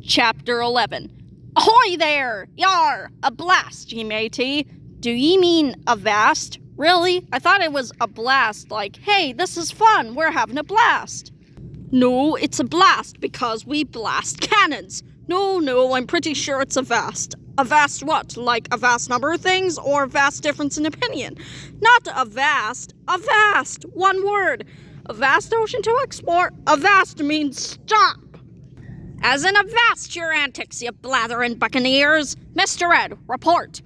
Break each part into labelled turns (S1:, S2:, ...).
S1: Chapter 11. Ahoy there! Yar! A blast, ye matey. Do ye mean avast? Really? I thought it was a blast, like, hey, this is fun, we're having a blast. No, it's a blast because we blast cannons. No, I'm pretty sure it's a vast. A vast what? Like a vast number of things or a vast difference in opinion? Not a vast. One word. A vast ocean to explore. A vast means stop. As in avast your antics, you blathering buccaneers. Mr. Ed, report.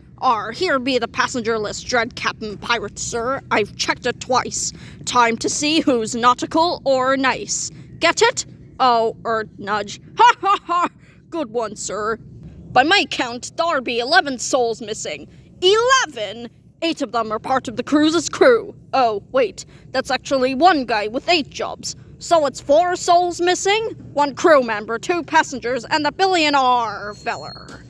S1: Here be the passenger list, dread Captain Pirate, sir. I've checked it twice. Time to see who's nautical or nice. Get it? Nudge. Ha ha ha! Good one, sir. By my count, there be 11 souls missing. 11? 8 of them are part of the cruise's crew. Oh, wait, that's actually one guy with 8 jobs. So it's 4 souls missing? 1 crew member, 2 passengers, and the billionaire feller.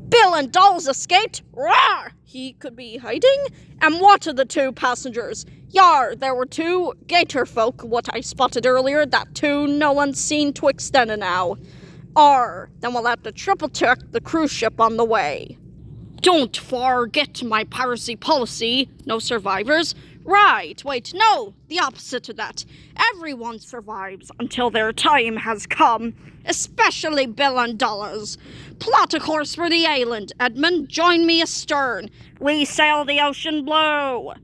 S1: Bill and Dolls escaped? Rawr! He could be hiding? And what of the 2 passengers? Yar, there were 2 gator folk, what I spotted earlier, that 2 no one's seen twixt then and now. Then we'll have to triple check the cruise ship on the way. Don't forget my piracy policy. No survivors. Right, wait, no, the opposite of that. Everyone survives until their time has come, especially Bill and Dollars. Plot a course for the island. Edmund, join me astern. We sail the ocean blue.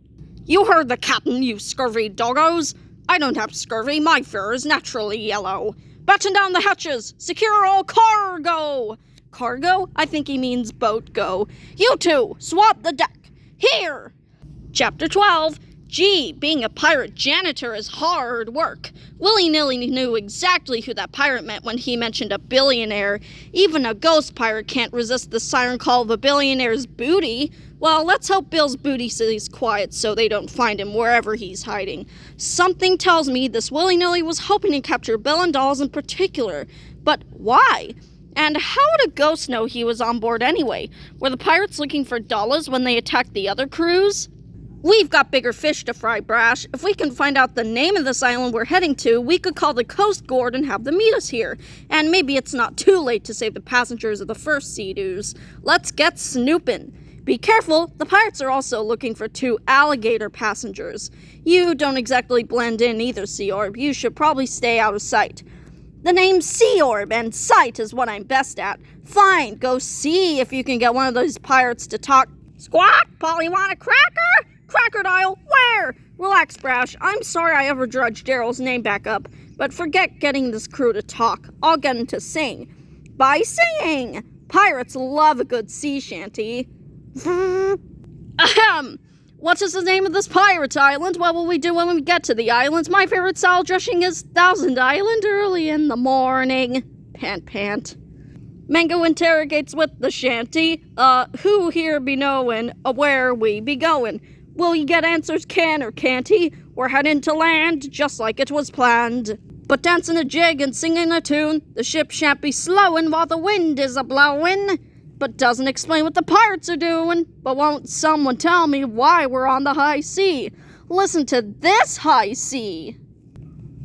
S1: You heard the captain, you scurvy doggos. I don't have scurvy, my fur is naturally yellow. Batten down the hatches, secure all cargo. Cargo? I think he means boat go. You 2, swap the deck. Here! Chapter 12. Gee, being a pirate janitor is hard work. Willy-Nilly knew exactly who that pirate meant when he mentioned a billionaire. Even a ghost pirate can't resist the siren call of a billionaire's booty. Well, let's hope Bill's booty stays quiet so they don't find him wherever he's hiding. Something tells me this Willy-Nilly was hoping to capture Bill and Dolls in particular. But why? And how would a ghost know he was on board anyway? Were the pirates looking for dollars when they attacked the other crews? We've got bigger fish to fry, Brash. If we can find out the name of this island we're heading to, we could call the Coast Guard and have them meet us here. And maybe it's not too late to save the passengers of the first Sea-Doos. Let's get snooping. Be careful, the pirates are also looking for 2 alligator passengers. You don't exactly blend in either, Sea Orb. You should probably stay out of sight. The name's Sea Orb, and sight is what I'm best at. Fine, go see if you can get one of those pirates to talk. Squawk, Polly, want a cracker? Crocodile, where? Relax, Brash. I'm sorry I ever drudged Daryl's name back up, but forget getting this crew to talk. I'll get them to sing. By singing! Pirates love a good sea shanty. Ahem! What is the name of this pirate island? What will we do when we get to the island? My favorite style dressing is Thousand Island early in the morning. Pant, pant. Mango interrogates with the shanty. Who here be knowin' where we be goin'? Will you get answers, can or can't he? We're heading to land, just like it was planned. But dancing a jig and singing a tune, the ship shan't be slowin' while the wind is a-blowin'. But doesn't explain what the pirates are doing. But won't someone tell me why we're on the high sea? Listen to this high sea.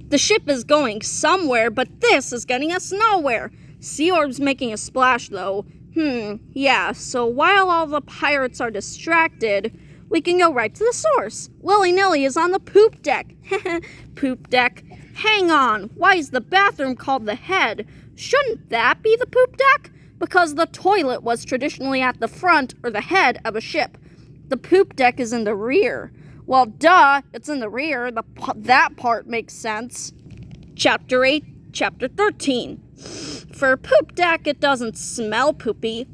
S1: The ship is going somewhere, but this is getting us nowhere. Sea Orb's making a splash, though. Yeah, so while all the pirates are distracted, we can go right to the source. Willy-Nilly is on the poop deck. Poop deck. Hang on, why is the bathroom called the head? Shouldn't that be the poop deck? Because the toilet was traditionally at the front or the head of a ship. The poop deck is in the rear. Well, duh, it's in the rear. That part makes sense. Chapter 8, Chapter 13. For poop deck, it doesn't smell poopy.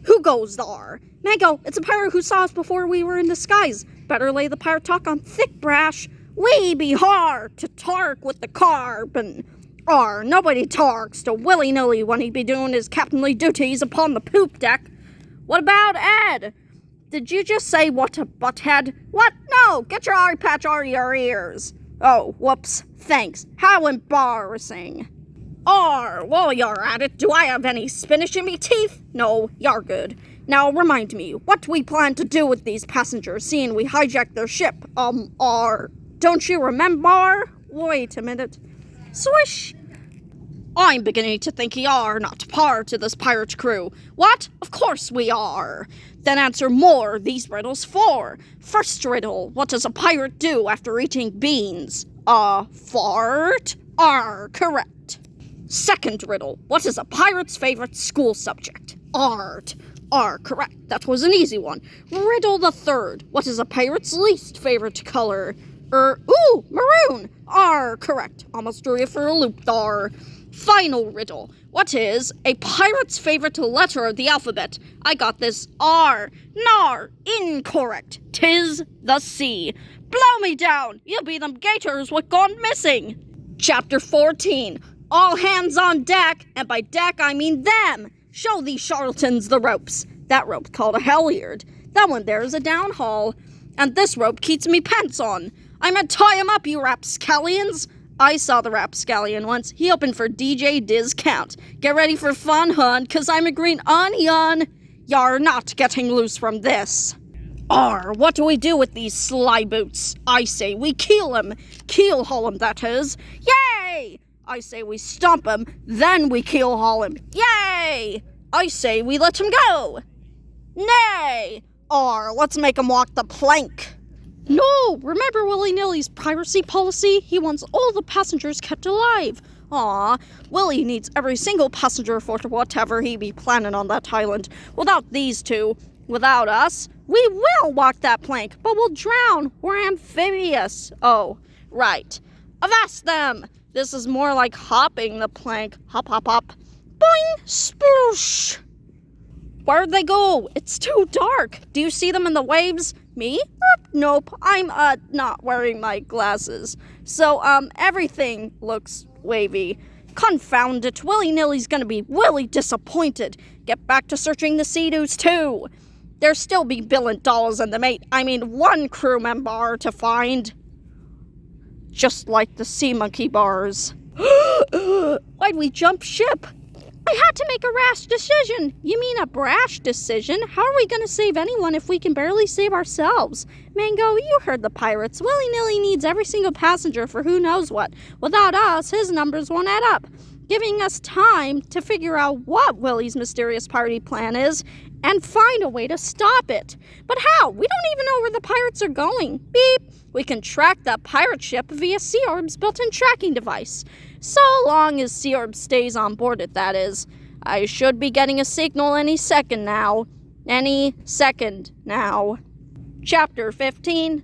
S1: Who goes there? Mango, it's a pirate who saw us before we were in disguise. Better lay the pirate talk on thick, Brash. We be hard to tark with the carbon. Nobody talks to Willy-Nilly when he be doing his captainly duties upon the poop deck. What about Ed? Did you just say what a butthead? What? No, get your eye patch out of your ears. Oh, whoops, thanks. How embarrassing. While you're at it, do I have any spinach in me teeth? No, you're good. Now remind me, what do we plan to do with these passengers, seeing we hijacked their ship? Don't you remember? Wait a minute. Swish! I'm beginning to think ye are not part of this pirate crew. What? Of course we are. Then answer more these riddles for. First riddle, what does a pirate do after eating beans? Fart? Correct. Second riddle, what is a pirate's favorite school subject? Art. Correct. That was an easy one. Riddle the third, what is a pirate's least favorite color? Maroon. Correct. Almost drew you for a loop there. Final riddle. What is a pirate's favorite letter of the alphabet? I got this. R. Incorrect. 'Tis the C. Blow me down. You'll be them gators what gone missing. Chapter 14. All hands on deck, and by deck I mean them. Show these charlatans the ropes. That rope called a halyard. That one there is a downhaul. And this rope keeps me pants on. I meant tie 'em up, you rapscallions. I saw the rapscallion once. He opened for DJ Diz Count. Get ready for fun, hun, 'cause I'm a green onion. You're not getting loose from this. What do we do with these sly boots? I say we keel 'em. Keel-haul 'em, that is. Yay! I say we stomp 'em, then we keel-haul 'em. Yay! I say we let 'em go. Nay! Let's make 'em walk the plank. No! Remember Willy-Nilly's piracy policy? He wants all the passengers kept alive. Willy needs every single passenger for whatever he be planning on that island. Without these two, without us, we will walk that plank, but we'll drown. We're amphibious. Oh, right. Avast them! This is more like hopping the plank. Hop, hop, hop. Boing! Sploosh! Where'd they go? It's too dark. Do you see them in the waves? Me? Nope. I'm, not wearing my glasses. So, everything looks wavy. Confound it. Willy-Nilly's gonna be really disappointed. Get back to searching the sea-doos, too. There still be $1 billion in the mate. One crew member to find. Just like the sea monkey bars. Why'd we jump ship? I had to make a rash decision. You mean a brash decision? How are we going to save anyone if we can barely save ourselves? Mango, you heard the pirates. Willy-Nilly needs every single passenger for who knows what. Without us, his numbers won't add up. Giving us time to figure out what Willy's mysterious party plan is and find a way to stop it. But how? We don't even know where the pirates are going. Beep. We can track that pirate ship via Sea Orb's built-in tracking device. So long as Sea Orb stays on board it, that is. I should be getting a signal any second now. Chapter 15.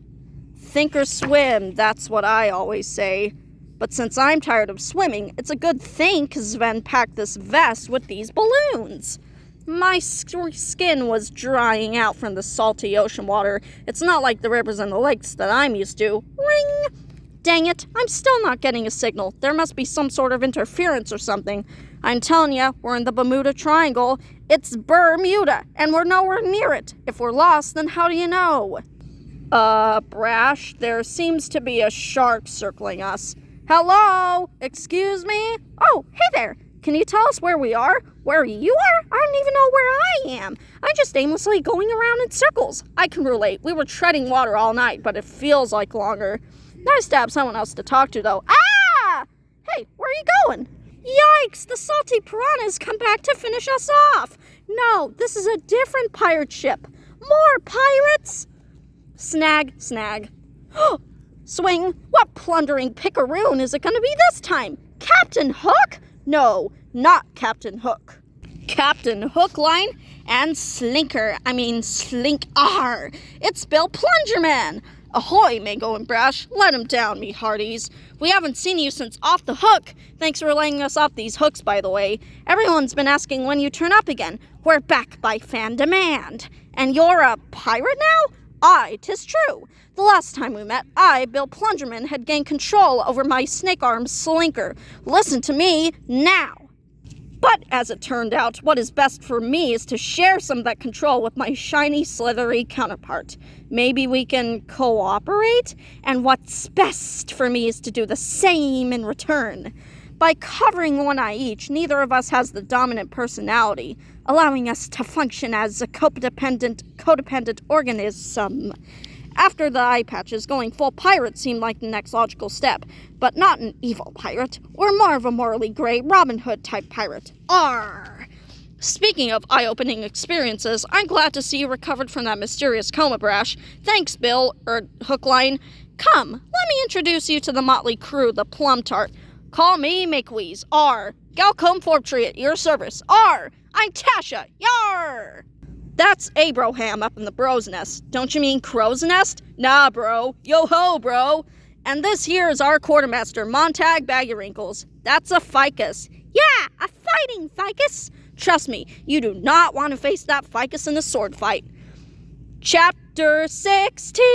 S1: Think or swim, that's what I always say. But since I'm tired of swimming, it's a good thing Sven packed this vest with these balloons. My skin was drying out from the salty ocean water. It's not like the rivers and the lakes that I'm used to. Ring! Dang it, I'm still not getting a signal. There must be some sort of interference or something. I'm telling you, we're in the Bermuda Triangle. It's Bermuda, and we're nowhere near it. If we're lost, then how do you know? Brash, there seems to be a shark circling us. Hello? Excuse me? Oh, hey there. Can you tell us where we are? Where you are? I don't even know where I am. I'm just aimlessly going around in circles. I can relate. We were treading water all night, but it feels like longer. Nice to have someone else to talk to, though. Ah! Hey, where are you going? Yikes! The salty piranhas come back to finish us off. No, this is a different pirate ship. More pirates! Snag. Swing. What plundering pickaroon is it going to be this time? Captain Hook? No, not Captain Hook. Captain Hook Line and Slink. It's Bill Plungerman. Ahoy, Mango and Brash. Let him down, me hearties. We haven't seen you since Off the Hook. Thanks for laying us off these hooks, by the way. Everyone's been asking when you turn up again. We're back by fan demand. And you're a pirate now? Aye, 'tis true. The last time we met, I, Bill Plungerman, had gained control over my snake-armed slinker. Listen to me now. But as it turned out, what is best for me is to share some of that control with my shiny, slithery counterpart. Maybe we can cooperate? And what's best for me is to do the same in return. By covering one eye each, neither of us has the dominant personality, allowing us to function as a codependent organism. After the eye patches, going full pirate seemed like the next logical step, but not an evil pirate, or more of a morally gray Robin Hood type pirate. Arr! Speaking of eye-opening experiences, I'm glad to see you recovered from that mysterious coma, Brash. Thanks, Bill, Hookline. Come, let me introduce you to the motley crew, the Plum Tart. Call me Makeweeze. R. Galcombe Fortree at your service. R. I'm Tasha. Yar! That's Abraham up in the bro's nest. Don't you mean crow's nest? Nah, bro. Yo-ho, bro. And this here is our quartermaster, Montag Baggyrinkles. That's a ficus. Yeah, a fighting ficus. Trust me, you do not want to face that ficus in a sword fight. Chapter 16.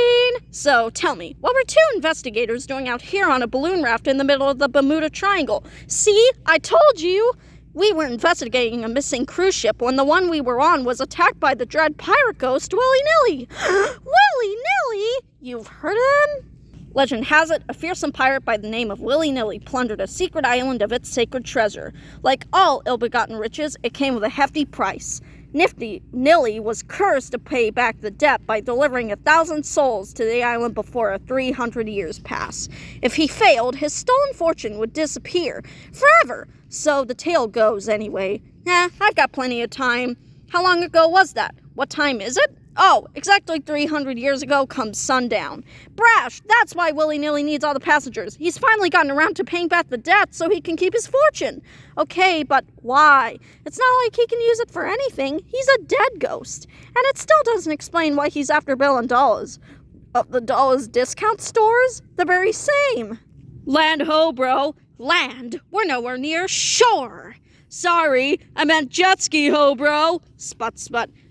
S1: So, tell me, what were two investigators doing out here on a balloon raft in the middle of the Bermuda Triangle? See, I told you! We were investigating a missing cruise ship when the one we were on was attacked by the dread pirate ghost, Willy-Nilly. Willy-Nilly? You've heard of him? Legend has it, a fearsome pirate by the name of Willy-Nilly plundered a secret island of its sacred treasure. Like all ill-begotten riches, it came with a hefty price. Nifty Nilly was cursed to pay back the debt by delivering 1,000 souls to the island before 300 years pass. If he failed, his stolen fortune would disappear forever. So the tale goes anyway. I've got plenty of time. How long ago was that? What time is it? Oh, exactly 300 years ago comes sundown. Brash, that's why Willy-Nilly needs all the passengers. He's finally gotten around to paying back the debt so he can keep his fortune. Okay, but why? It's not like he can use it for anything. He's a dead ghost. And it still doesn't explain why he's after Bill and Dollars. The Dollars discount stores? The very same. Land ho, bro. Land. We're nowhere near shore. Sorry, I meant jet ski ho, bro. Sput.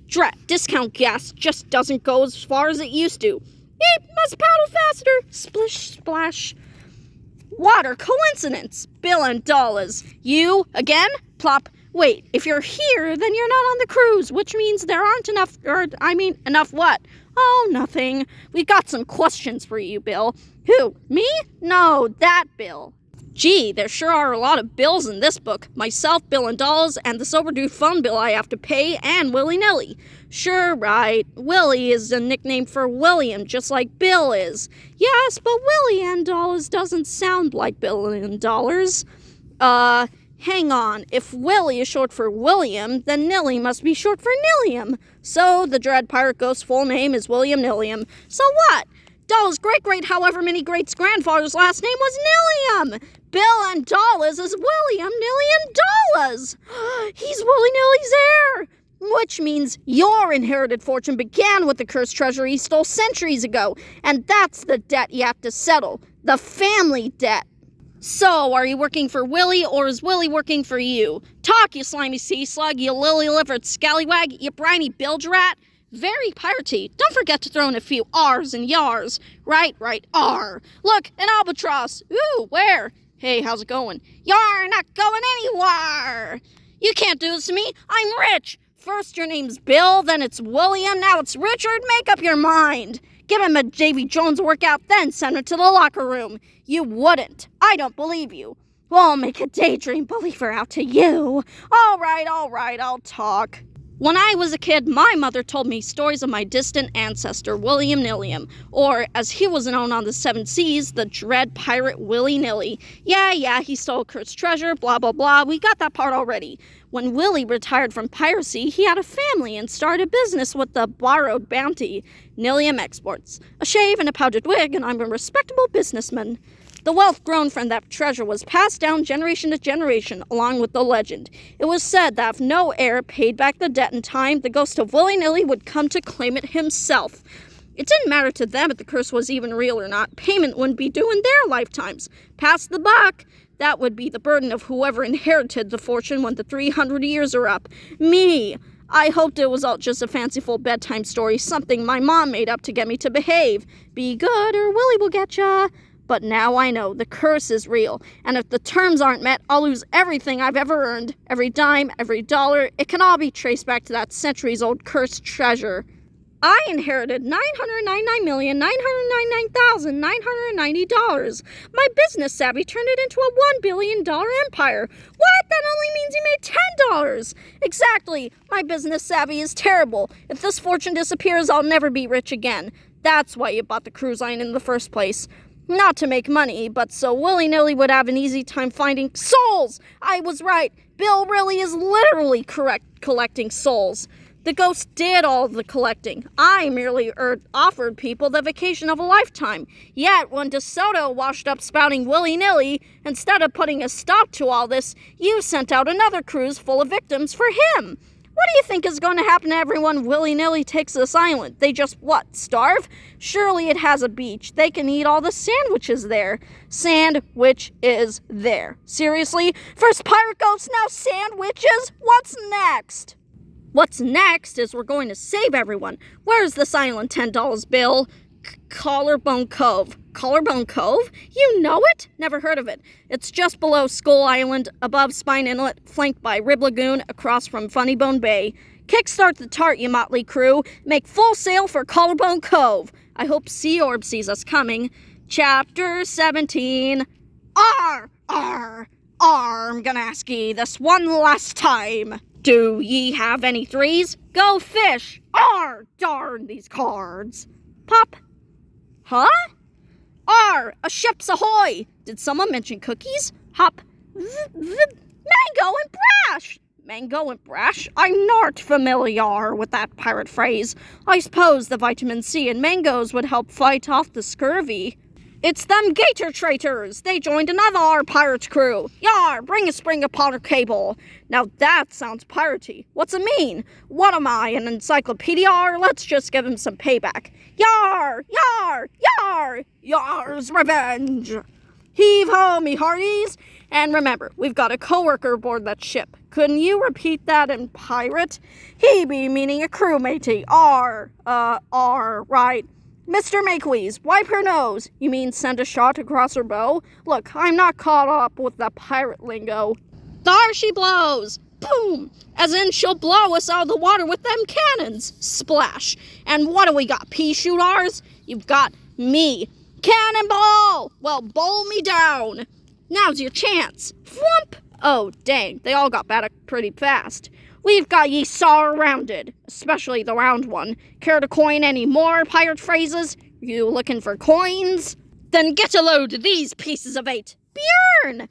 S1: Drat, discount gas just doesn't go as far as it used to. Beep, must paddle faster. Splish, splash. Water, coincidence. Bill and Dollars. You, again? Plop. Wait, if you're here, then you're not on the cruise, which means there aren't enough, enough what? Oh, nothing. We've got some questions for you, Bill. Who, me? No, that Bill. Gee, there sure are a lot of bills in this book. Myself, Bill and Dolls, and this overdue phone bill I have to pay, and Willy-Nilly. Sure, right. Willy is a nickname for William, just like Bill is. Yes, but Willy and Dollars doesn't sound like Bill and Dollars. Hang on. If Willy is short for William, then Nilly must be short for Nillium. So, the dread pirate ghost's full name is William Nillium. So what? Doll's great however many greats-grandfather's last name was Nillium. Bill and Dollars is William Nillium Dollars. He's Willy-Nilly's heir. Which means your inherited fortune began with the cursed treasure he stole centuries ago. And that's the debt you have to settle. The family debt. So, are you working for Willy, or is Willy working for you? Talk, you slimy sea slug, you lily-livered scallywag, you briny bilge rat. Very piratey. Don't forget to throw in a few R's and yars. Right, R. Look, an albatross. Ooh, where? Hey, how's it going? You're not going anywhere. You can't do this to me. I'm rich. First your name's Bill, then it's William, now it's Richard. Make up your mind. Give him a Davy Jones workout, then send him to the locker room. You wouldn't. I don't believe you. We'll make a daydream believer out to you. All right, I'll talk. When I was a kid, my mother told me stories of my distant ancestor, William Nillium, or, as he was known on the seven seas, the dread pirate Willy-Nilly. Yeah, he stole Kurt's treasure, blah, blah, blah, we got that part already. When Willy retired from piracy, he had a family and started a business with the borrowed bounty, Nillium Exports. A shave and a powdered wig, and I'm a respectable businessman. The wealth grown from that treasure was passed down generation to generation, along with the legend. It was said that if no heir paid back the debt in time, the ghost of Willy-Nilly would come to claim it himself. It didn't matter to them if the curse was even real or not. Payment wouldn't be due in their lifetimes. Pass the buck. That would be the burden of whoever inherited the fortune when the 300 years are up. Me. I hoped it was all just a fanciful bedtime story, something my mom made up to get me to behave. Be good or Willy will get ya. But now I know the curse is real, and if the terms aren't met, I'll lose everything I've ever earned. Every dime, every dollar, it can all be traced back to that centuries-old cursed treasure. I inherited $999,999,990. My business savvy turned it into a $1 billion empire. What? That only means he made $10. Exactly. My business savvy is terrible. If this fortune disappears, I'll never be rich again. That's why you bought the cruise line in the first place. Not to make money, but so Willy-Nilly would have an easy time finding souls! I was right! Bill really is literally collecting souls. The ghost did all the collecting. I merely offered people the vacation of a lifetime. Yet, when DeSoto washed up spouting willy-nilly, instead of putting a stop to all this, you sent out another cruise full of victims for him. What do you think is going to happen to everyone willy-nilly takes this island? They just, starve? Surely it has a beach. They can eat all the sandwiches there. Sandwich is there. Seriously? First pirate ghosts, now sandwiches? What's next? What's next is we're going to save everyone. Where's this island, $10 bill? Collarbone Cove. Collarbone Cove? You know it? Never heard of it. It's just below Skull Island, above Spine Inlet, flanked by Rib Lagoon, across from Funnybone Bay. Kickstart the tart, you motley crew. Make full sail for Collarbone Cove. I hope Sea Orb sees us coming. Chapter 17. I'm gonna ask ye this one last time. Do ye have any threes? Go fish! Darn these cards! Pop! Huh? A ship's ahoy! Did someone mention cookies? Hop! Mango and brash! Mango and brash? I'm not familiar with that pirate phrase. I suppose the vitamin C in mangoes would help fight off the scurvy. It's them gator traitors! They joined another pirate crew! Yar! Bring a spring upon a cable! Now that sounds piratey. What's it mean? What am I, an encyclopedia? Let's just give him some payback. Yar! Yar! Yar! Yar's revenge! Heave-ho, me hearties! And remember, we've got a co-worker aboard that ship. Couldn't you repeat that in pirate? He be meaning a crewmatey. Right. Mr. Makewees, wipe her nose. You mean send a shot across her bow? Look, I'm not caught up with the pirate lingo. There she blows! Boom! As in she'll blow us out of the water with them cannons. Splash. And what do we got, pea shooters? You've got me. Cannonball! Well, bowl me down. Now's your chance. Flump! Oh, dang, they all got back pretty fast. We've got ye surrounded, especially the round one. Care to coin any more pirate phrases? You looking for coins? Then get a load of these pieces of 8. Bjorn!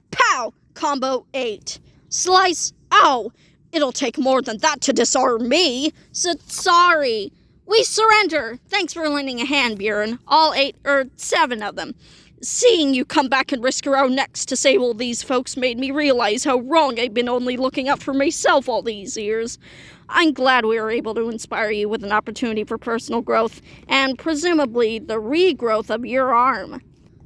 S1: Pow! Combo 8. Slice! Ow! It'll take more than that to disarm me. Sorry. We surrender. Thanks for lending a hand, Bjorn. All 7 of them. Seeing you come back and risk your own necks to save all these folks made me realize how wrong I've been only looking out for myself all these years. I'm glad we were able to inspire you with an opportunity for personal growth, and presumably the regrowth of your arm.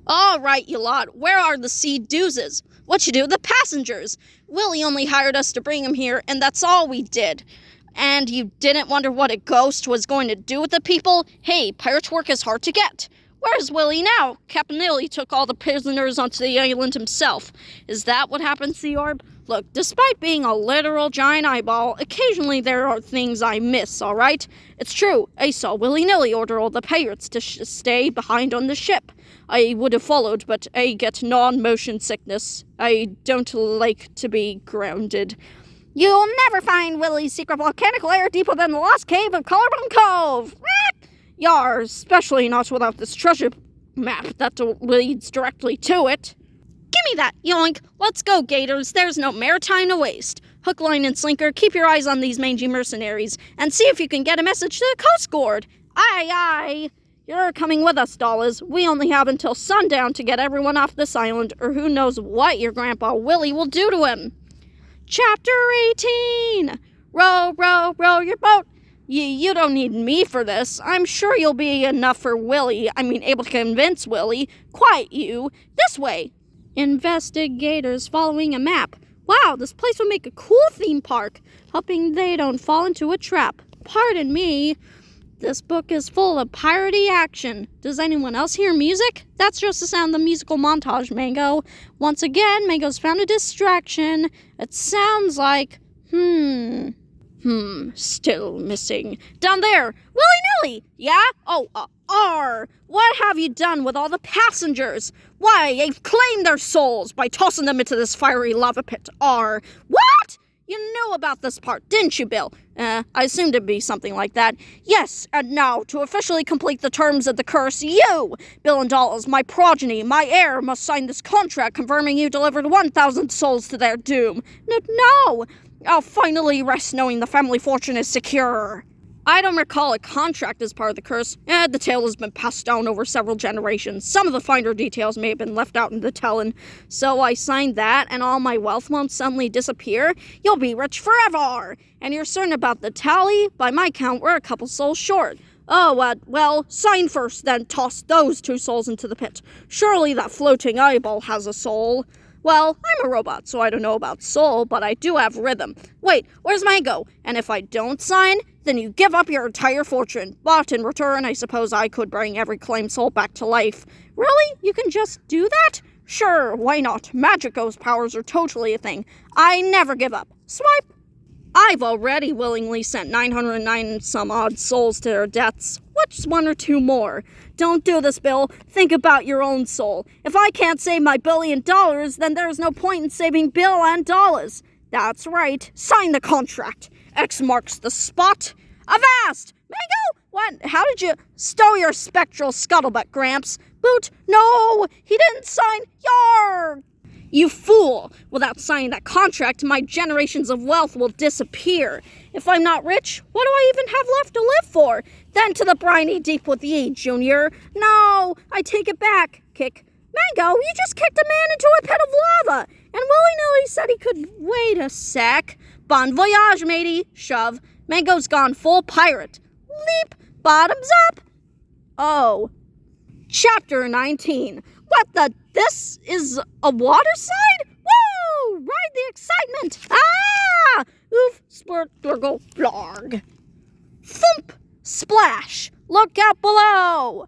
S1: All right, you lot, where are the sea doozes? What you do with the passengers? Willie only hired us to bring him here, and that's all we did. And you didn't wonder what a ghost was going to do with the people? Hey, pirate work is hard to get. Where's Willie now? Captain Willie took all the prisoners onto the island himself. Is that what happened, Sea Orb? Look, despite being a literal giant eyeball, occasionally there are things I miss, alright? It's true, I saw Willy-Nilly order all the pirates to stay behind on the ship. I would have followed, but I get non-motion sickness. I don't like to be grounded. You'll never find Willie's secret volcanic lair deeper than the lost cave of Collarbone Cove! Yar, especially not without this treasure map that leads directly to it. Gimme that, yoink! Let's go, Gators. There's no maritime to waste. Hook, line, and sinker, keep your eyes on these mangy mercenaries, and see if you can get a message to the Coast Guard. Aye, aye. You're coming with us, Dollars. We only have until sundown to get everyone off this island, or who knows what your Grandpa Willie will do to him. Chapter 18! Row, row, row your boat. You don't need me for this. I'm sure you'll be enough for able to convince Willie. Quiet you. This way. InvestiGators following a map. Wow, this place would make a cool theme park. Hoping they don't fall into a trap. Pardon me. This book is full of piratey action. Does anyone else hear music? That's just the sound of the musical montage, Mango. Once again, Mango's found a distraction. It sounds like, still missing. Down there! Willy-Nilly! Yeah? Oh, what have you done with all the passengers? Why, you've claimed their souls by tossing them into this fiery lava pit. What? You knew about this part, didn't you, Bill? I assumed it'd be something like that. Yes, and now, to officially complete the terms of the curse, you, Bill and Dolls, my progeny, my heir, must sign this contract confirming you delivered 1,000 souls to their doom. No! I'll finally rest knowing the family fortune is secure. I don't recall a contract as part of the curse. The tale has been passed down over several generations. Some of the finer details may have been left out in the telling. So I signed that, and all my wealth won't suddenly disappear. You'll be rich forever! And you're certain about the tally? By my count, we're a couple souls short. Oh, well, sign first, then toss those 2 souls into the pit. Surely that floating eyeball has a soul. Well, I'm a robot, so I don't know about soul, but I do have rhythm. Wait, where's Mango? And if I don't sign, then you give up your entire fortune. But in return, I suppose I could bring every claimed soul back to life. Really? You can just do that? Sure, why not? Magic ghost powers are totally a thing. I never give up. Swipe. I've already willingly sent 909 some odd souls to their deaths. What's 1 or 2 more? Don't do this, Bill. Think about your own soul. If I can't save my $1 billion, then there's no point in saving Bill and Dollars. That's right. Sign the contract. X marks the spot. Avast! Mango? What? How did you stow your spectral scuttlebutt, Gramps? Boot? No! He didn't sign. Yarr! You fool! Without signing that contract, my generations of wealth will disappear. If I'm not rich, what do I even have left to live for? Then to the briny deep with ye, Junior. No, I take it back. Kick. Mango, you just kicked a man into a pit of lava. And Willy-Nilly said he could wait a sec. Bon voyage, matey. Shove. Mango's gone full pirate. Leap. Bottoms up. Oh. Chapter 19. What the? This is a water slide? Woo! Ride the excitement! Ah! Oof, splurt, glurgle, blarg. Thump! Splash! Look out below!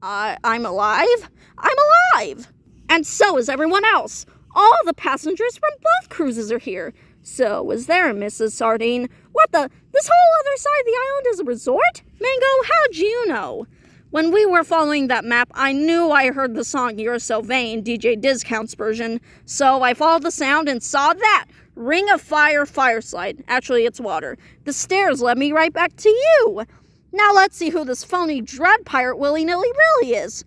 S1: I'm alive? I'm alive! And so is everyone else. All the passengers from both cruises are here. So is there, Mrs. Sardine. What the? This whole other side of the island is a resort? Mango, how'd you know? When we were following that map, I knew I heard the song You're So Vain, DJ Discount's version. So I followed the sound and saw that. Ring of Fire fire slide. Actually, it's water. The stairs led me right back to you. Now let's see who this phony dread pirate Willy-Nilly really is.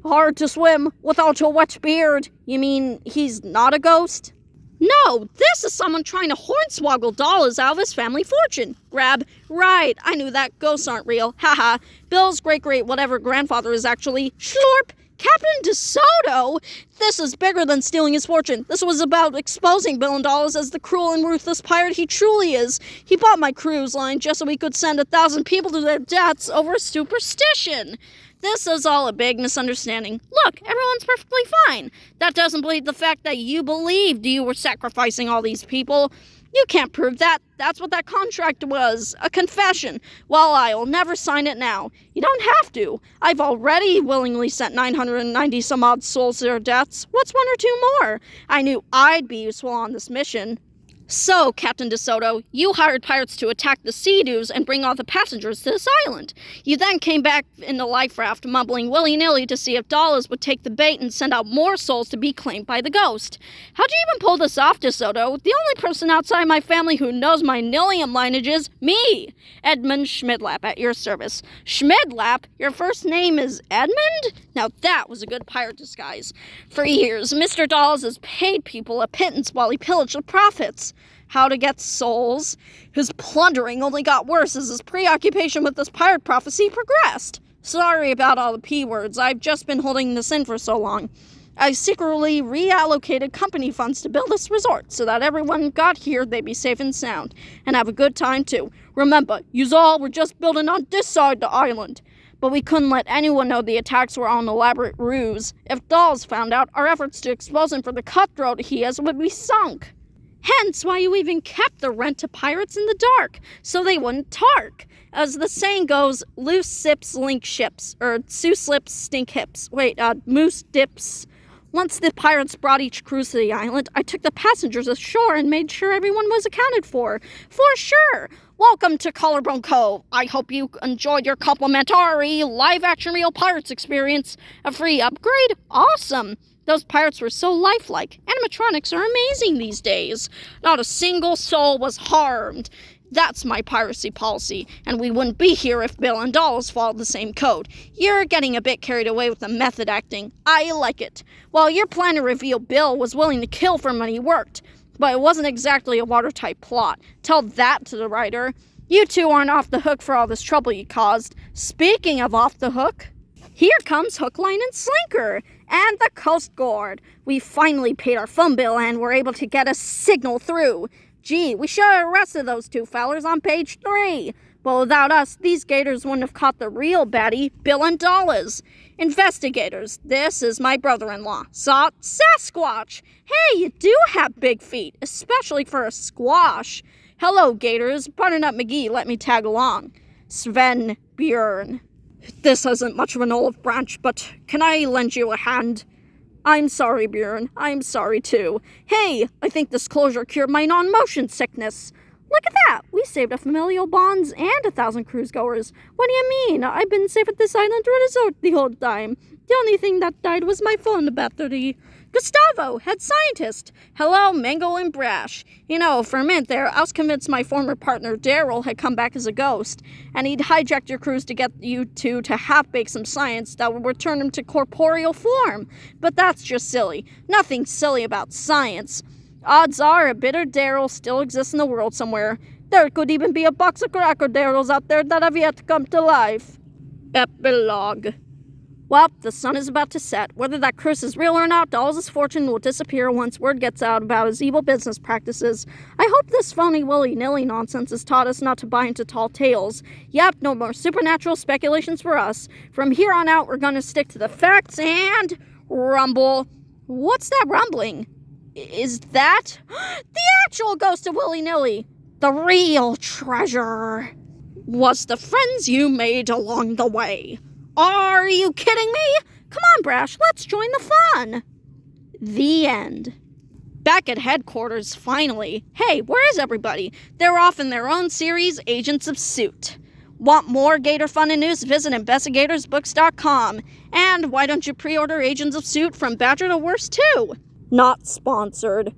S1: Hard to swim without a wet beard. You mean he's not a ghost? No, this is someone trying to hornswoggle dollars out of his family fortune. Grab. Right, I knew that. Ghosts aren't real. Haha. Bill's great whatever grandfather is actually. Schlorp. Captain DeSoto? This is bigger than stealing his fortune. This was about exposing Bill and Dollars as the cruel and ruthless pirate he truly is. He bought my cruise line just so he could send 1,000 people to their deaths over superstition. This is all a big misunderstanding. Look, everyone's perfectly fine. That doesn't believe the fact that you believed you were sacrificing all these people. You can't prove that. That's what that contract was. A confession. Well, I'll never sign it now. You don't have to. I've already willingly sent 990 some odd souls to their deaths. What's 1 or 2 more? I knew I'd be useful on this mission. So, Captain DeSoto, you hired pirates to attack the Sea-Doos and bring all the passengers to this island. You then came back in the life raft, mumbling willy-nilly to see if Dollars would take the bait and send out more souls to be claimed by the ghost. How'd you even pull this off, DeSoto? The only person outside my family who knows my Nillium lineage is me, Edmund Schmidlap, at your service. Schmidlap? Your first name is Edmund? Now that was a good pirate disguise. For years, Mr. Dollars has paid people a pittance while he pillaged the profits. How to get souls? His plundering only got worse as his preoccupation with this pirate prophecy progressed. Sorry about all the P words. I've just been holding this in for so long. I secretly reallocated company funds to build this resort so that everyone got here, they'd be safe and sound, and have a good time too. Remember, yous all were just building on this side of the island. But we couldn't let anyone know the attacks were all an elaborate ruse. If Dolls found out, our efforts to expose him for the cutthroat he is would be sunk. Hence why you even kept the rent to pirates in the dark, so they wouldn't tark. As the saying goes, loose sips link ships, or Sue slips stink hips. Moose dips. Once the pirates brought each cruise to the island, I took the passengers ashore and made sure everyone was accounted for. For sure! Welcome to Collarbone Cove. I hope you enjoyed your complimentary live-action real pirates experience. A free upgrade? Awesome! Those pirates were so lifelike. Animatronics are amazing these days. Not a single soul was harmed. That's my piracy policy, and we wouldn't be here if Bill and Dolls followed the same code. You're getting a bit carried away with the method acting. I like it. Well, your plan to reveal Bill was willing to kill for money worked, but it wasn't exactly a watertight plot. Tell that to the writer. You two aren't off the hook for all this trouble you caused. Speaking of off the hook, here comes Hook, Line, and Sinker, and the Coast Guard. We finally paid our phone bill and were able to get a signal through. Gee, we should have arrested those two fellers on page 3. But without us, these gators wouldn't have caught the real baddie, Bill and Dollars. Investigators, this is my brother-in-law, Sasquatch. Hey, you do have big feet, especially for a squash. Hello, gators. Butternut McGee let me tag along. Sven Björn. This isn't much of an olive branch, but can I lend you a hand? I'm sorry, Björn. I'm sorry, too. Hey, I think this closure cured my non-motion sickness. Look at that! We saved a familial bonds and 1,000 cruise-goers. What do you mean? I've been safe at this island resort the whole time. The only thing that died was my phone battery. Gustavo, head scientist. Hello, Mango and Brash. You know, for a minute there, I was convinced my former partner, Daryl, had come back as a ghost, and he'd hijacked your cruise to get you two to half-bake some science that would return him to corporeal form. But that's just silly. Nothing silly about science. Odds are a bitter Daryl still exists in the world somewhere. There could even be a box of Cracker Daryls out there that have yet to come to life. Epilogue. Well, the sun is about to set. Whether that curse is real or not, Dolls' fortune will disappear once word gets out about his evil business practices. I hope this phony Willy-Nilly nonsense has taught us not to buy into tall tales. Yep, no more supernatural speculations for us. From here on out, we're gonna stick to the facts and rumble. What's that rumbling? Is that the actual ghost of Willy-Nilly? The real treasure was the friends you made along the way. Are you kidding me? Come on, Brash, let's join the fun. The end. Back at headquarters, finally. Hey, where is everybody? They're off in their own series, Agents of Suit. Want more Gator fun and news? Visit InvestiGatorsBooks.com. And why don't you pre-order Agents of Suit from Badger to Worst too? Not sponsored.